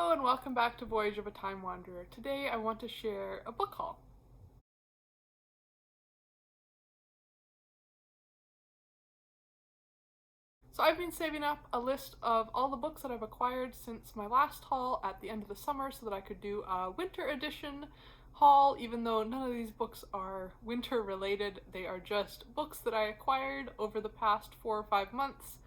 Hello and welcome back to Voyage of a Time Wanderer. Today I want to share a book haul. So I've been saving up a list of all the books that I've acquired since my last haul at the end of the summer so that I could do a winter edition haul, even though none of these books are winter related. They are just books that I acquired over the past 4 or 5 months.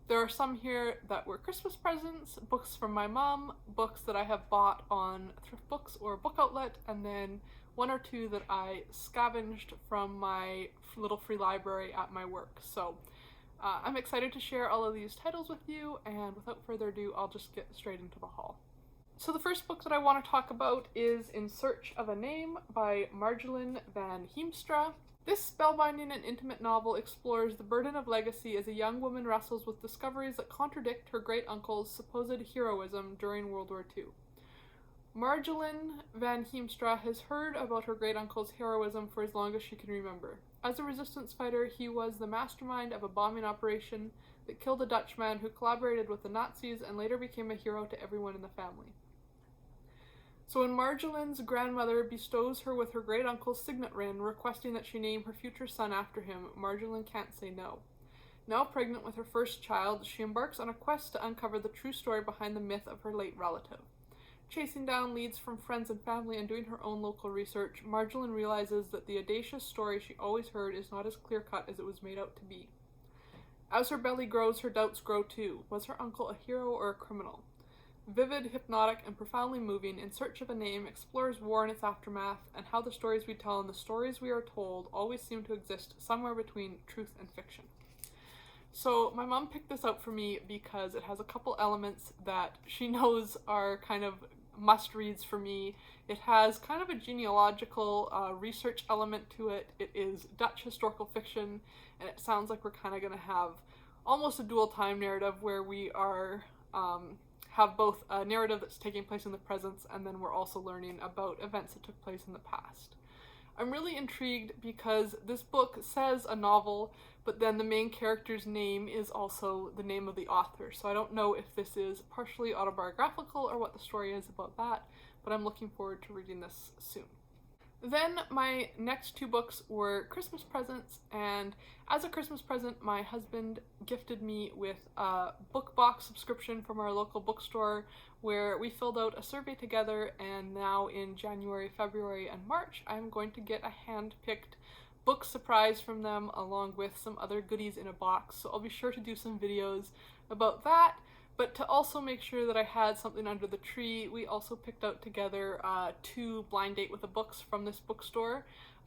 There are some here that were Christmas presents, books from my mom, books that I have bought on Thrift Books or Book Outlet, and then 1 or 2 that I scavenged from my little free library at my work. So I'm excited to share all of these titles with you, and without further ado, I'll just get straight into the haul. So the first book that I want to talk about is In Search of a Name by Marjolijn van Heemstra. This spellbinding and intimate novel explores the burden of legacy as a young woman wrestles with discoveries that contradict her great-uncle's supposed heroism during World War II. Marjolijn van Heemstra has heard about her great-uncle's heroism for as long as she can remember. As a resistance fighter, he was the mastermind of a bombing operation that killed a Dutchman who collaborated with the Nazis and later became a hero to everyone in the family. So when Marjolijn's grandmother bestows her with her great-uncle's signet ring, requesting that she name her future son after him, Marjolijn can't say no. Now pregnant with her first child, she embarks on a quest to uncover the true story behind the myth of her late relative. Chasing down leads from friends and family and doing her own local research, Marjolijn realizes that the audacious story she always heard is not as clear-cut as it was made out to be. As her belly grows, her doubts grow too. Was her uncle a hero or a criminal? Vivid, hypnotic, and profoundly moving, In Search of a Name explores war and its aftermath, and how the stories we tell and the stories we are told always seem to exist somewhere between truth and fiction. So my mom picked this out for me because it has a couple elements that she knows are kind of must-reads for me. It has kind of a genealogical research element to it. It is Dutch historical fiction, and it sounds like we're kind of going to have almost a dual time narrative where we are have both a narrative that's taking place in the present, and then we're also learning about events that took place in the past. I'm really intrigued because this book says a novel, but then the main character's name is also the name of the author. So I don't know if this is partially autobiographical or what the story is about that, but I'm looking forward to reading this soon. Then my next 2 books were Christmas presents, and as a Christmas present, my husband gifted me with a book box subscription from our local bookstore where we filled out a survey together, and now in January, February, and March, I'm going to get a hand-picked book surprise from them along with some other goodies in a box, so I'll be sure to do some videos about that. But to also make sure that I had something under the tree, we also picked out together 2 blind date with the books from this bookstore.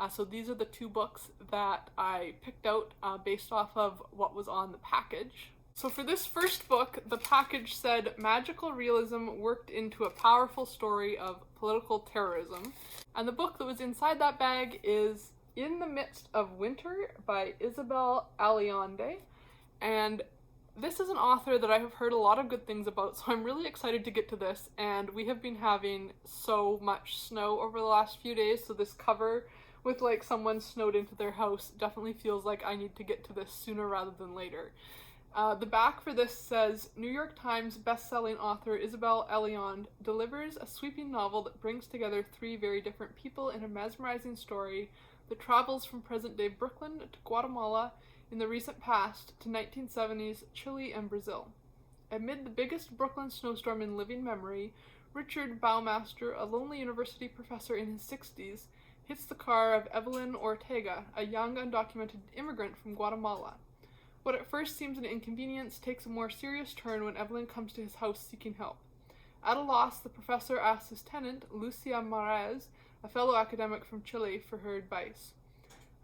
So these are the 2 books that I picked out based off of what was on the package. So for this first book, the package said magical realism worked into a powerful story of political terrorism. And the book that was inside that bag is In the Midst of Winter by Isabel Allende. And this is an author that I have heard a lot of good things about, so I'm really excited to get to this, and we have been having so much snow over the last few days, so this cover with like someone snowed into their house definitely feels like I need to get to this sooner rather than later. The back for this says, New York Times best-selling author Isabel Allende delivers a sweeping novel that brings together 3 very different people in a mesmerizing story that travels from present-day Brooklyn to Guatemala in the recent past to 1970s Chile and Brazil. Amid the biggest Brooklyn snowstorm in living memory, Richard Baumaster, a lonely university professor in his 60s, hits the car of Evelyn Ortega, a young undocumented immigrant from Guatemala. What at first seems an inconvenience takes a more serious turn when Evelyn comes to his house seeking help. At a loss, the professor asks his tenant, Lucia Mares, a fellow academic from Chile, for her advice.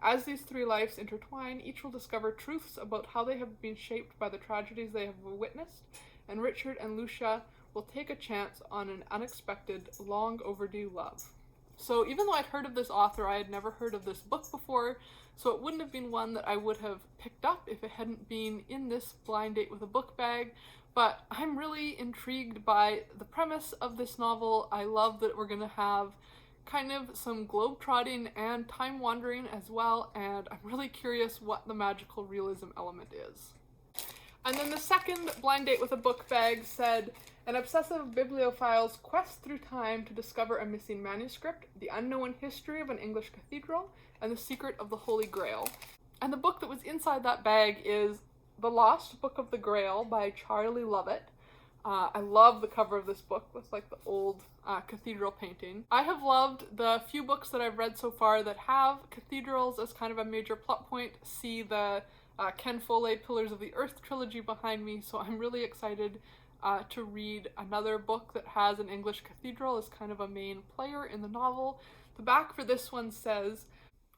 As these 3 lives intertwine, each will discover truths about how they have been shaped by the tragedies they have witnessed, and Richard and Lucia will take a chance on an unexpected, long overdue love. So even though I'd heard of this author, I had never heard of this book before, so it wouldn't have been one that I would have picked up if it hadn't been in this blind date with a book bag, but I'm really intrigued by the premise of this novel. I love that we're going to have kind of some globe-trotting and time-wandering as well, and I'm really curious what the magical realism element is. And then the second blind date with a book bag said, An obsessive bibliophile's quest through time to discover a missing manuscript, the unknown history of an English cathedral, and the secret of the Holy Grail. And the book that was inside that bag is The Lost Book of the Grail by Charlie Lovett. I love the cover of this book with like the old cathedral painting. I have loved the few books that I've read so far that have cathedrals as kind of a major plot point. See the Ken Follett Pillars of the Earth trilogy behind me, so I'm really excited to read another book that has an English cathedral as kind of a main player in the novel. The back for this one says,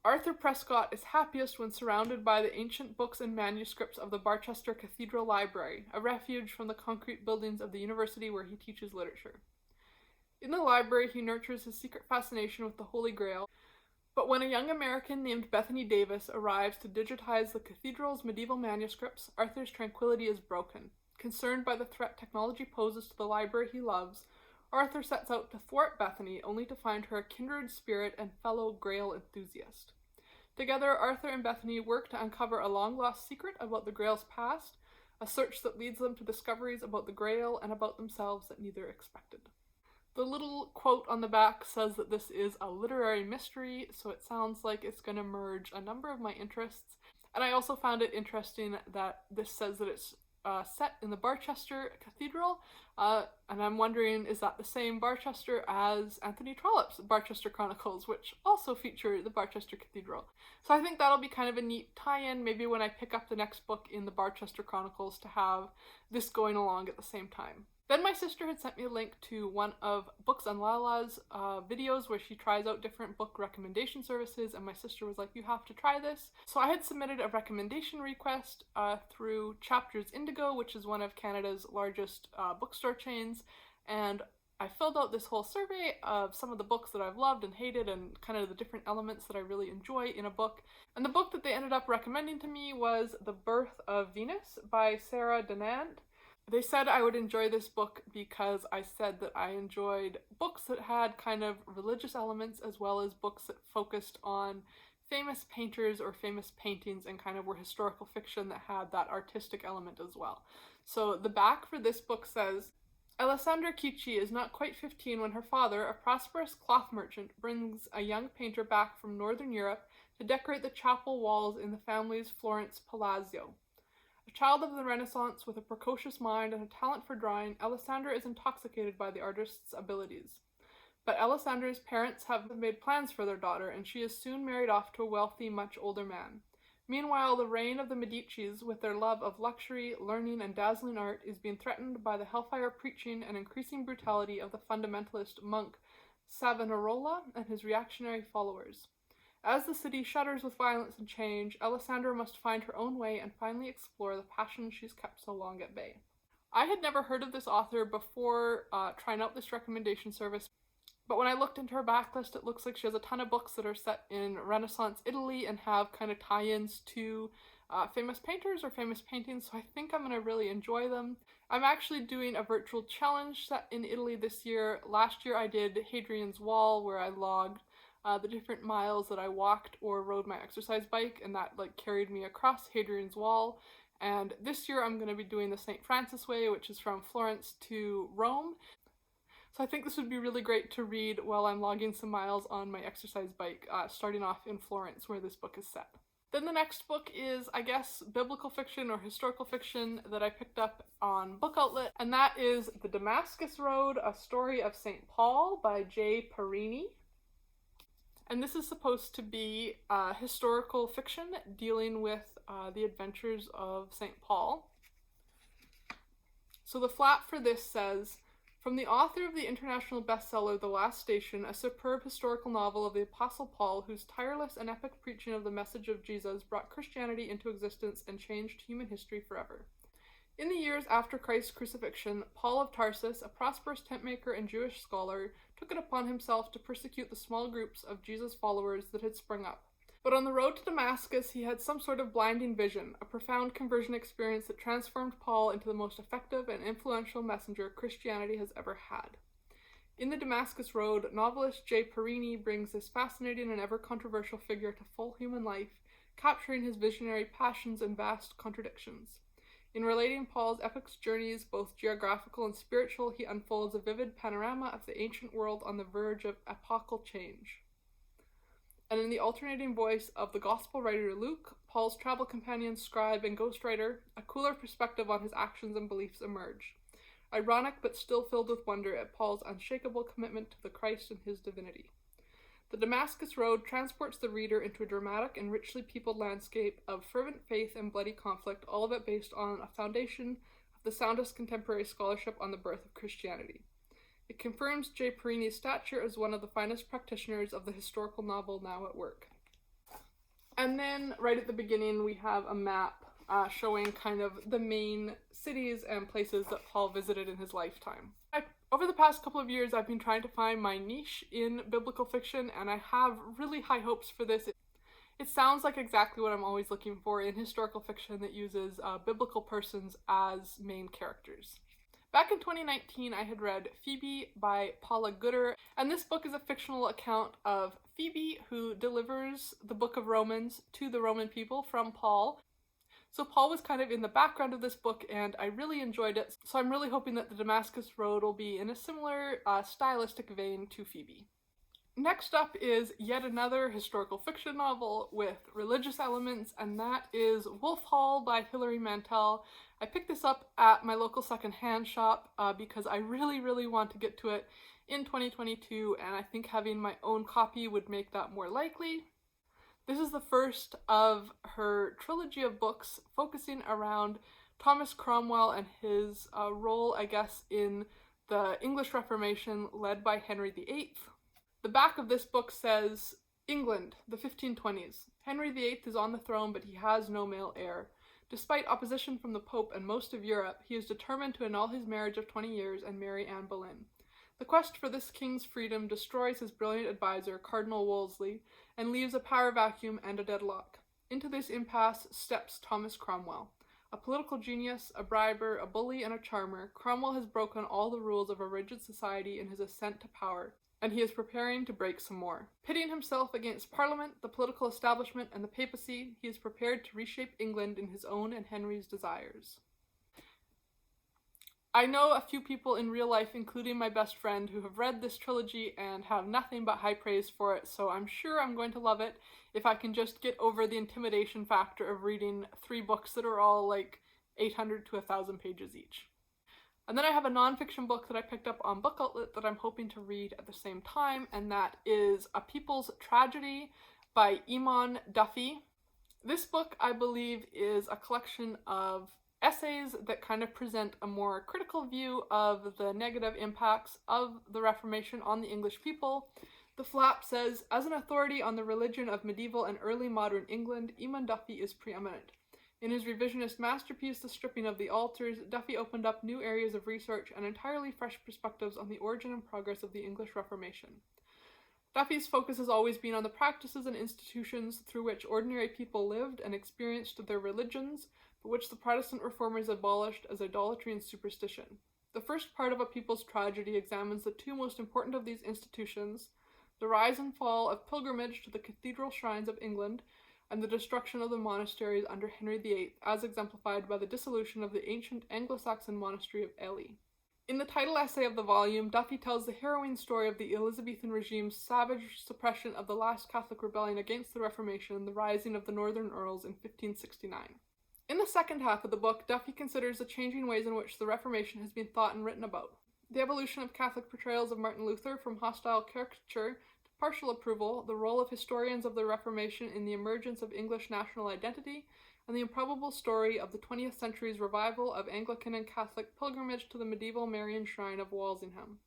Arthur Prescott is happiest when surrounded by the ancient books and manuscripts of the Barchester Cathedral Library, a refuge from the concrete buildings of the university where he teaches literature. In the library, he nurtures his secret fascination with the Holy Grail, but when a young American named Bethany Davis arrives to digitize the cathedral's medieval manuscripts, Arthur's tranquility is broken. Concerned by the threat technology poses to the library he loves, Arthur sets out to thwart Bethany, only to find her a kindred spirit and fellow Grail enthusiast. Together, Arthur and Bethany work to uncover a long-lost secret about the Grail's past, a search that leads them to discoveries about the Grail and about themselves that neither expected. The little quote on the back says that this is a literary mystery, so it sounds like it's going to merge a number of my interests. And I also found it interesting that this says that it's set in the Barchester Cathedral, and I'm wondering, is that the same Barchester as Anthony Trollope's Barchester Chronicles, which also feature the Barchester Cathedral. So I think that'll be kind of a neat tie-in, maybe when I pick up the next book in the Barchester Chronicles, to have this going along at the same time. Then my sister had sent me a link to one of Books on Lala's videos where she tries out different book recommendation services, and my sister was like, you have to try this. So I had submitted a recommendation request through Chapters Indigo, which is one of Canada's largest bookstore chains, and I filled out this whole survey of some of the books that I've loved and hated and kind of the different elements that I really enjoy in a book. And the book that they ended up recommending to me was The Birth of Venus by Sarah Dunant. They said I would enjoy this book because I said that I enjoyed books that had kind of religious elements, as well as books that focused on famous painters or famous paintings and kind of were historical fiction that had that artistic element as well. So the back for this book says, Alessandra Kicci is not quite 15 when her father, a prosperous cloth merchant, brings a young painter back from Northern Europe to decorate the chapel walls in the family's Florence Palazzo. A child of the Renaissance with a precocious mind and a talent for drawing, Alessandra is intoxicated by the artist's abilities. But Alessandra's parents have made plans for their daughter, and she is soon married off to a wealthy, much older man. Meanwhile, the reign of the Medicis, with their love of luxury, learning, and dazzling art, is being threatened by the hellfire preaching and increasing brutality of the fundamentalist monk Savonarola and his reactionary followers. As the city shudders with violence and change, Alessandra must find her own way and finally explore the passion she's kept so long at bay. I had never heard of this author before trying out this recommendation service, but when I looked into her backlist, it looks like she has a ton of books that are set in Renaissance Italy and have kind of tie-ins to famous painters or famous paintings, so I think I'm going to really enjoy them. I'm actually doing a virtual challenge set in Italy this year. Last year I did Hadrian's Wall, where I logged the different miles that I walked or rode my exercise bike, and that like carried me across Hadrian's Wall. And this year I'm going to be doing the St. Francis Way, which is from Florence to Rome. So I think this would be really great to read while I'm logging some miles on my exercise bike, starting off in Florence, where this book is set. Then the next book is, I guess, biblical fiction or historical fiction that I picked up on Book Outlet, and that is The Damascus Road, A Story of St. Paul by J. Parini. And this is supposed to be historical fiction dealing with the adventures of St. Paul. So the flap for this says, from the author of the international bestseller The Last Station, a superb historical novel of the Apostle Paul, whose tireless and epic preaching of the message of Jesus brought Christianity into existence and changed human history forever. In the years after Christ's crucifixion, Paul of Tarsus, a prosperous tentmaker and Jewish scholar, took it upon himself to persecute the small groups of Jesus' followers that had sprung up. But on the road to Damascus, he had some sort of blinding vision, a profound conversion experience that transformed Paul into the most effective and influential messenger Christianity has ever had. In The Damascus Road, novelist J. Parini brings this fascinating and ever-controversial figure to full human life, capturing his visionary passions and vast contradictions. In relating Paul's epic journeys, both geographical and spiritual, he unfolds a vivid panorama of the ancient world on the verge of epochal change. And in the alternating voice of the gospel writer Luke, Paul's travel companion, scribe, and ghostwriter, a cooler perspective on his actions and beliefs emerge. Ironic but still filled with wonder at Paul's unshakable commitment to the Christ and his divinity. The Damascus Road transports the reader into a dramatic and richly peopled landscape of fervent faith and bloody conflict, all of it based on a foundation of the soundest contemporary scholarship on the birth of Christianity. It confirms J. Parini's stature as one of the finest practitioners of the historical novel now at work. And then, right at the beginning, we have a map showing kind of the main cities and places that Paul visited in his lifetime. Over the past couple of years, I've been trying to find my niche in biblical fiction, and I have really high hopes for this. It sounds like exactly what I'm always looking for in historical fiction that uses biblical persons as main characters. Back in 2019, I had read Pheobe by Paula, and this book is a fictional account of Pheobe, who delivers the book of Romans to the Roman people from Paul. So Paul was kind of in the background of this book, and I really enjoyed it, so I'm really hoping that the Damascus Road will be in a similar stylistic vein to Pheobe. Next up is yet another historical fiction novel with religious elements, and that is Wolf Hall by Hilary Mantel. I picked this up at my local secondhand shop because I really want to get to it in 2022, and I think having my own copy would make that more likely. This is the first of her trilogy of books focusing around Thomas Cromwell and his role, I guess, in the English Reformation led by Henry VIII. The back of this book says, England, the 1520s. Henry VIII is on the throne, but he has no male heir. Despite opposition from the Pope and most of Europe, he is determined to annul his marriage of 20 years and marry Anne Boleyn. The quest for this king's freedom destroys his brilliant advisor, Cardinal Wolsey, and leaves a power vacuum and a deadlock. Into this impasse steps Thomas Cromwell. A political genius, a briber, a bully, and a charmer, Cromwell has broken all the rules of a rigid society in his ascent to power, and he is preparing to break some more. Pitting himself against Parliament, the political establishment, and the papacy, he is prepared to reshape England in his own and Henry's desires. I know a few people in real life, including my best friend, who have read this trilogy and have nothing but high praise for it, so I'm sure I'm going to love it if I can just get over the intimidation factor of reading 3 books that are all like 800 to 1,000 pages each. And then I have a nonfiction book that I picked up on Book Outlet that I'm hoping to read at the same time, and that is A People's Tragedy by Eamon Duffy. This book, I believe, is a collection of essays that kind of present a more critical view of the negative impacts of the Reformation on the English people. The flap says, as an authority on the religion of medieval and early modern England, Eamon Duffy is preeminent. In his revisionist masterpiece, The Stripping of the Altars, Duffy opened up new areas of research and entirely fresh perspectives on the origin and progress of the English Reformation. Duffy's focus has always been on the practices and institutions through which ordinary people lived and experienced their religions, but which the Protestant reformers abolished as idolatry and superstition. The first part of A People's Tragedy examines the 2 most important of these institutions, the rise and fall of pilgrimage to the cathedral shrines of England, and the destruction of the monasteries under Henry VIII, as exemplified by the dissolution of the ancient Anglo-Saxon monastery of Ely. In the title essay of the volume, Duffy tells the harrowing story of the Elizabethan regime's savage suppression of the last Catholic rebellion against the Reformation, the rising of the Northern Earls in 1569. In the second half of the book, Duffy considers the changing ways in which the Reformation has been thought and written about. The evolution of Catholic portrayals of Martin Luther from hostile caricature to partial approval, the role of historians of the Reformation in the emergence of English national identity, and the improbable story of the 20th century's revival of Anglican and Catholic pilgrimage to the medieval Marian shrine of Walsingham.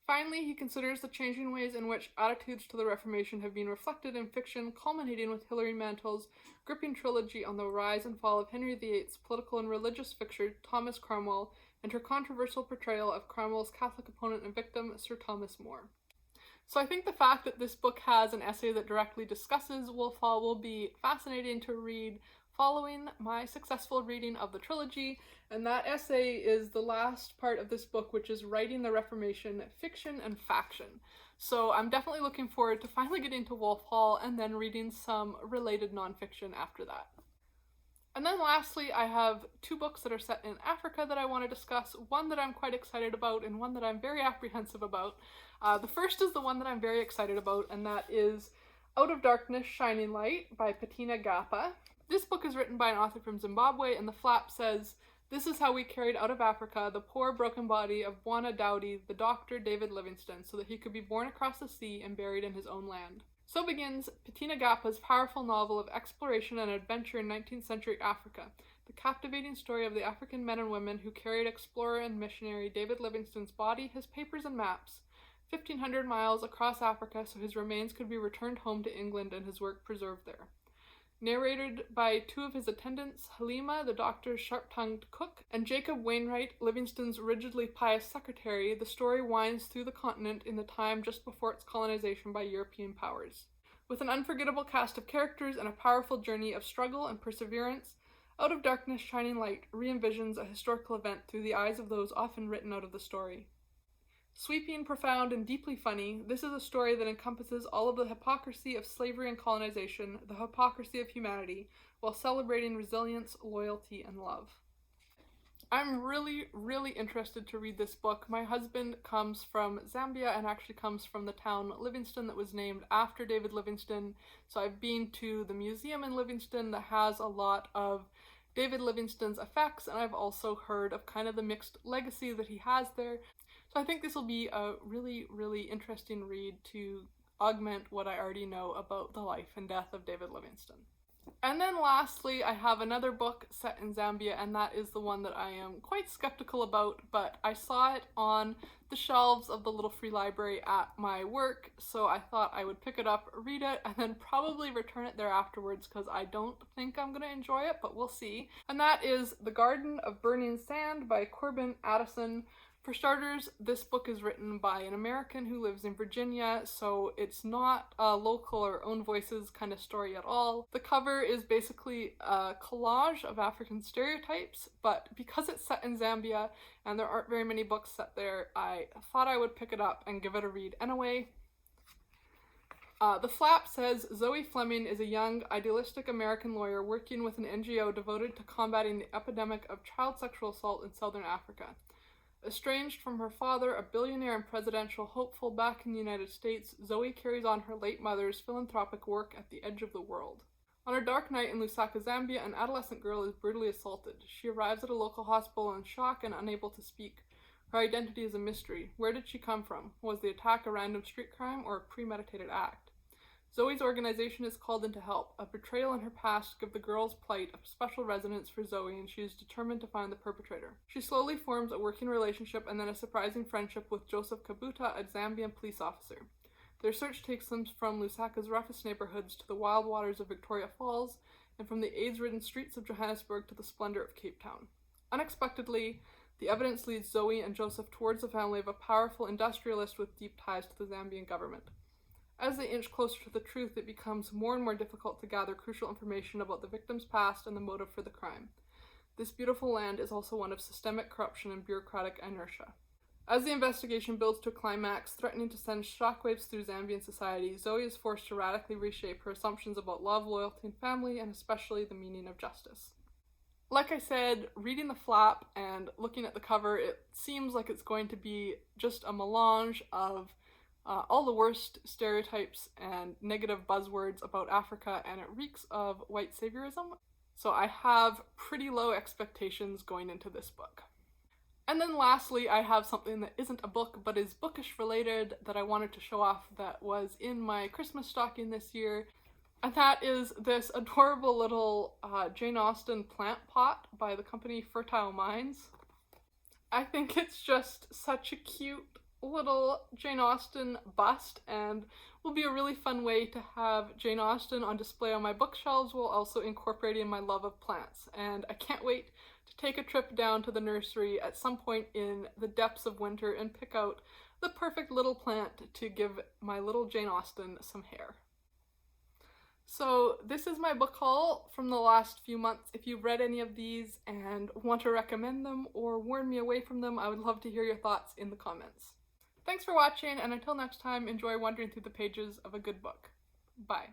Finally, he considers the changing ways in which attitudes to the Reformation have been reflected in fiction, culminating with Hilary Mantel's gripping trilogy on the rise and fall of Henry VIII's political and religious fixture, Thomas Cromwell, and her controversial portrayal of Cromwell's Catholic opponent and victim, Sir Thomas More. So I think the fact that this book has an essay that directly discusses Wolf Hall will be fascinating to read following my successful reading of the trilogy, and that essay is the last part of this book, which is Writing the Reformation, Fiction and Faction. So I'm definitely looking forward to finally getting to Wolf Hall and then reading some related nonfiction after that. And then lastly, I have 2 books that are set in Africa that I want to discuss, one that I'm quite excited about and one that I'm very apprehensive about. The first is the one that I'm very excited about, and that is Out of Darkness, Shining Light by Petina Gappah. This book is written by an author from Zimbabwe, and the flap says, "This is how we carried out of Africa the poor broken body of Bwana Dowdy, the doctor David Livingstone, so that he could be borne across the sea and buried in his own land." So begins Petina Gappah's powerful novel of exploration and adventure in 19th century Africa, the captivating story of the African men and women who carried explorer and missionary David Livingstone's body, his papers and maps, 1,500 miles across Africa so his remains could be returned home to England and his work preserved there. Narrated by 2 of his attendants, Halima, the doctor's sharp-tongued cook, and Jacob Wainwright, Livingstone's rigidly pious secretary, the story winds through the continent in the time just before its colonization by European powers. With an unforgettable cast of characters and a powerful journey of struggle and perseverance, Out of Darkness, Shining Light re-envisions a historical event through the eyes of those often written out of the story. Sweeping, profound, and deeply funny, this is a story that encompasses all of the hypocrisy of slavery and colonization, the hypocrisy of humanity, while celebrating resilience, loyalty, and love. I'm really, really interested to read this book. My husband comes from Zambia and actually comes from the town Livingstone that was named after David Livingstone, so I've been to the museum in Livingstone that has a lot of David Livingstone's effects, and I've also heard of kind of the mixed legacy that he has there. So I think this will be a really, really interesting read to augment what I already know about the life and death of David Livingstone. And then lastly, I have another book set in Zambia, and that is the one that I am quite skeptical about, but I saw it on the shelves of the little free library at my work, so I thought I would pick it up, read it, and then probably return it there afterwards because I don't think I'm going to enjoy it, but we'll see. And that is The Garden of Burning Sand by Corban, Addison. For starters, this book is written by an American who lives in Virginia, so it's not a local or own voices kind of story at all. The cover is basically a collage of African stereotypes, but because it's set in Zambia and there aren't very many books set there, I thought I would pick it up and give it a read anyway. The flap says, Zoe Fleming is a young, idealistic American lawyer working with an NGO devoted to combating the epidemic of child sexual assault in southern Africa. Estranged from her father, a billionaire and presidential hopeful back in the United States, Zoe carries on her late mother's philanthropic work at the edge of the world. On a dark night in Lusaka, Zambia, an adolescent girl is brutally assaulted. She arrives at a local hospital in shock and unable to speak. Her identity is a mystery. Where did she come from? Was the attack a random street crime or a premeditated act? Zoe's organization is called in to help. A betrayal in her past gives the girl's plight a special resonance for Zoe, and she is determined to find the perpetrator. She slowly forms a working relationship and then a surprising friendship with Joseph Kabuta, a Zambian police officer. Their search takes them from Lusaka's roughest neighborhoods to the wild waters of Victoria Falls, and from the AIDS-ridden streets of Johannesburg to the splendor of Cape Town. Unexpectedly, the evidence leads Zoe and Joseph towards the family of a powerful industrialist with deep ties to the Zambian government. As they inch closer to the truth, it becomes more and more difficult to gather crucial information about the victim's past and the motive for the crime. This beautiful land is also one of systemic corruption and bureaucratic inertia. As the investigation builds to a climax, threatening to send shockwaves through Zambian society, Zoe is forced to radically reshape her assumptions about love, loyalty, and family, and especially the meaning of justice. Like I said, reading the flap and looking at the cover, it seems like it's going to be just a melange of all the worst stereotypes and negative buzzwords about Africa, and it reeks of white saviorism. So I have pretty low expectations going into this book. And then lastly, I have something that isn't a book but is bookish related that I wanted to show off that was in my Christmas stocking this year. And that is this adorable little Jane Austen plant pot by the company Fertile Minds. I think it's just such a cute little Jane Austen bust and will be a really fun way to have Jane Austen on display on my bookshelves while also incorporating my love of plants. And I can't wait to take a trip down to the nursery at some point in the depths of winter and pick out the perfect little plant to give my little Jane Austen some hair. So this is my book haul from the last few months. If you've read any of these and want to recommend them or warn me away from them, I would love to hear your thoughts in the comments. Thanks for watching, and until next time, enjoy wandering through the pages of a good book. Bye.